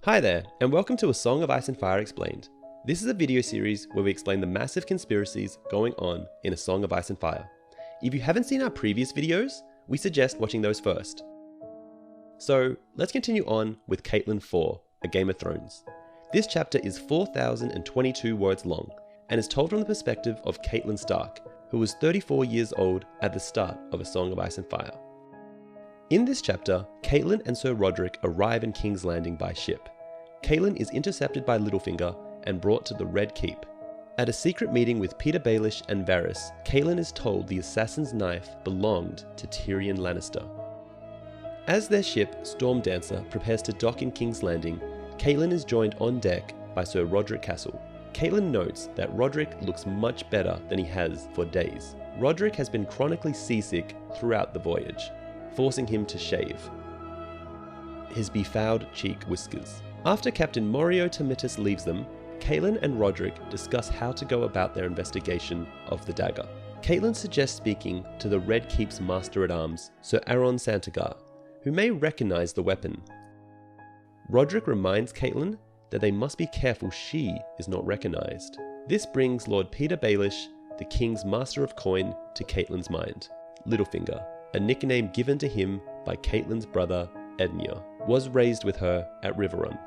Hi there, and welcome to A Song of Ice and Fire Explained. This is a video series where we explain the massive conspiracies going on in A Song of Ice and Fire. If you haven't seen our previous videos, we suggest watching those first. So, let's continue on with Catelyn 4, A Game of Thrones. This chapter is 4,022 words long, and is told from the perspective of Catelyn Stark, who was 34 years old at the start of A Song of Ice and Fire. In this chapter, Catelyn and Sir Rodrik arrive in King's Landing by ship. Catelyn is intercepted by Littlefinger and brought to the Red Keep. At a secret meeting with Petyr Baelish and Varys, Catelyn is told the assassin's knife belonged to Tyrion Lannister. As their ship, Stormdancer, prepares to dock in King's Landing, Catelyn is joined on deck by Sir Rodrik Cassel. Catelyn notes that Rodrik looks much better than he has for days. Rodrik has been chronically seasick throughout the voyage, forcing him to shave his befouled cheek whiskers. After Captain Morio Termitus leaves them, Catelyn and Rodrik discuss how to go about their investigation of the dagger. Catelyn suggests speaking to the Red Keep's Master-at-Arms, Sir Aron Santagar, who may recognize the weapon. Rodrik reminds Catelyn that they must be careful she is not recognized. This brings Lord Petyr Baelish, the King's Master of Coin, to Catelyn's mind. Littlefinger, a nickname given to him by Catelyn's brother Edmure, was raised with her at Riverrun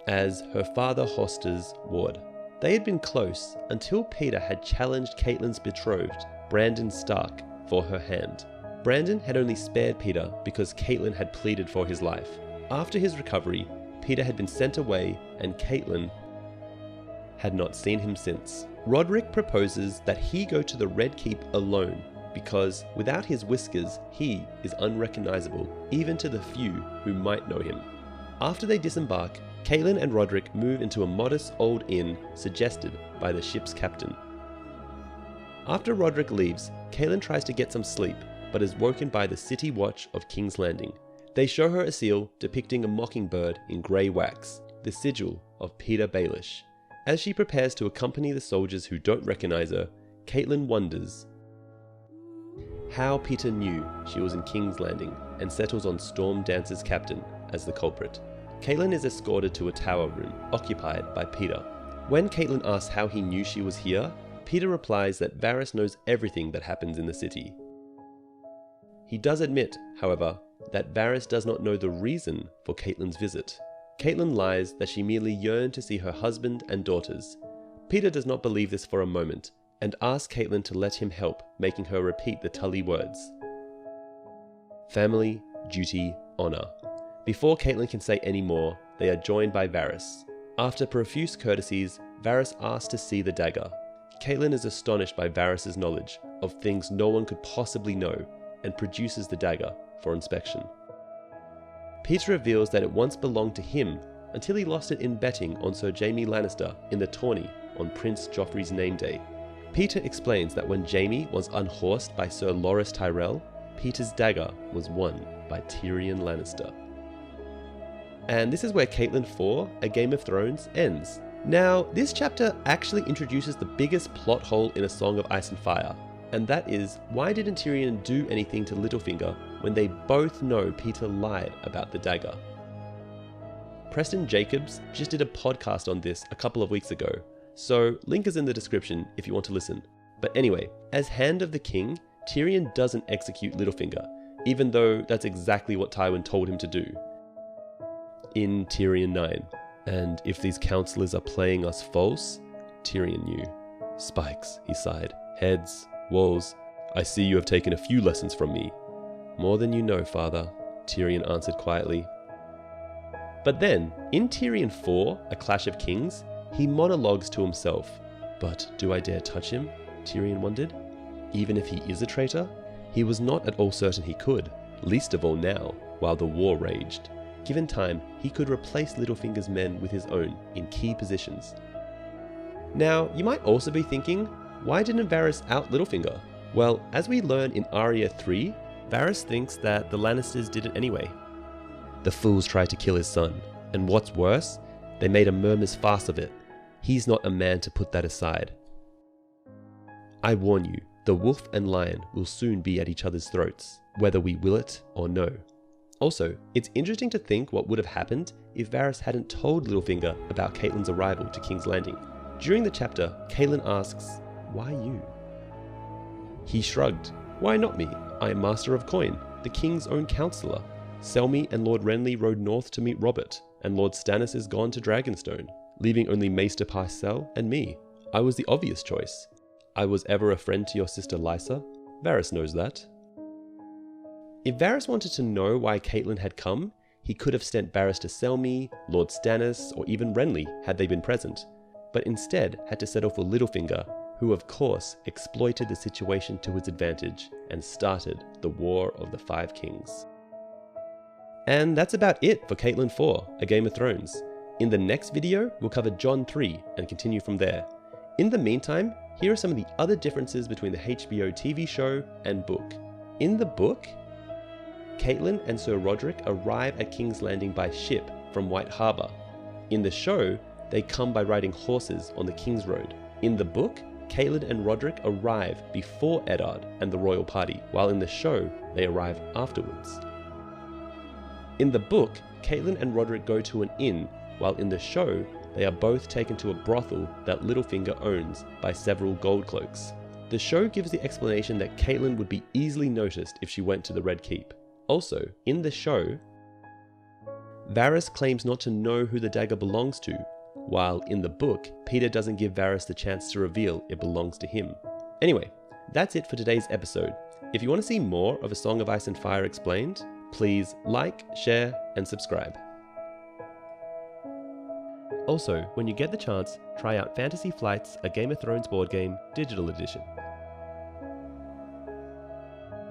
as her father Hoster's ward. They had been close until Petyr had challenged Catelyn's betrothed, Brandon Stark, for her hand. Brandon had only spared Petyr because Catelyn had pleaded for his life. After his recovery, Petyr had been sent away and Catelyn had not seen him since. Rodrik proposes that he go to the Red Keep alone because without his whiskers, he is unrecognizable even to the few who might know him. After they disembark, Catelyn and Rodrik move into a modest old inn suggested by the ship's captain. After Rodrik leaves, Catelyn tries to get some sleep, but is woken by the city watch of King's Landing. They show her a seal depicting a mockingbird in grey wax, the sigil of Petyr Baelish. As she prepares to accompany the soldiers who don't recognize her, Catelyn wonders how Petyr knew she was in King's Landing and settles on Stormdancer's captain as the culprit. Catelyn is escorted to a tower room occupied by Petyr. When Catelyn asks how he knew she was here, Petyr replies that Varys knows everything that happens in the city. He does admit, however, that Varys does not know the reason for Catelyn's visit. Catelyn lies that she merely yearned to see her husband and daughters. Petyr does not believe this for a moment, and asks Catelyn to let him help, making her repeat the Tully words. Family, duty, honor. Before Catelyn can say any more, they are joined by Varys. After profuse courtesies, Varys asks to see the dagger. Catelyn is astonished by Varys' knowledge of things no one could possibly know, and produces the dagger for inspection. Petyr reveals that it once belonged to him until he lost it in betting on Sir Jaime Lannister in the tourney on Prince Joffrey's name day. Petyr explains that when Jaime was unhorsed by Sir Loras Tyrell, Petyr's dagger was won by Tyrion Lannister. And this is where Catelyn 4, A Game of Thrones, ends. Now, this chapter actually introduces the biggest plot hole in A Song of Ice and Fire, and that is, why didn't Tyrion do anything to Littlefinger when they both know Petyr lied about the dagger? Preston Jacobs just did a podcast on this a couple of weeks ago, so link is in the description if you want to listen. But anyway, as Hand of the King, Tyrion doesn't execute Littlefinger, even though that's exactly what Tywin told him to do in Tyrion 9. And if these counselors are playing us false, Tyrion knew. Spikes, he sighed. Heads, walls. I see you have taken a few lessons from me. More than you know, father, Tyrion answered quietly. But then, in Tyrion 4, A Clash of Kings, he monologues to himself. But do I dare touch him? Tyrion wondered. Even if he is a traitor? He was not at all certain he could, least of all now, while the war raged. Given time, he could replace Littlefinger's men with his own in key positions. Now, you might also be thinking, why didn't Varys out Littlefinger? Well, as we learn in Arya 3, Varys thinks that the Lannisters did it anyway. The fools tried to kill his son, and what's worse, they made a murmur's farce of it. He's not a man to put that aside. I warn you, the wolf and lion will soon be at each other's throats, whether we will it or no. Also, it's interesting to think what would have happened if Varys hadn't told Littlefinger about Catelyn's arrival to King's Landing. During the chapter, Catelyn asks, "Why you?" He shrugged. "Why not me? I am Master of Coin, the King's own counselor. Selmy and Lord Renly rode north to meet Robert, and Lord Stannis is gone to Dragonstone, leaving only Maester Pycelle and me. I was the obvious choice. I was ever a friend to your sister Lysa. Varys knows that." If Varys wanted to know why Catelyn had come, he could have sent Varys to Selmy, Lord Stannis, or even Renly had they been present, but instead had to settle for Littlefinger, who of course exploited the situation to his advantage and started the War of the Five Kings. And that's about it for Catelyn 4, A Game of Thrones. In the next video, we'll cover Jon 3 and continue from there. In the meantime, here are some of the other differences between the HBO TV show and book. In the book, Catelyn and Sir Roderick arrive at King's Landing by ship from White Harbour. In the show, they come by riding horses on the King's Road. In the book, Catelyn and Roderick arrive before Eddard and the royal party, while in the show, they arrive afterwards. In the book, Catelyn and Roderick go to an inn, while in the show, they are both taken to a brothel that Littlefinger owns by several gold cloaks. The show gives the explanation that Catelyn would be easily noticed if she went to the Red Keep. Also, in the show, Varys claims not to know who the dagger belongs to, while in the book, Peter doesn't give Varys the chance to reveal it belongs to him. Anyway, that's it for today's episode. If you want to see more of A Song of Ice and Fire explained, please like, share, and subscribe. Also, when you get the chance, try out Fantasy Flight's A Game of Thrones board game, digital edition.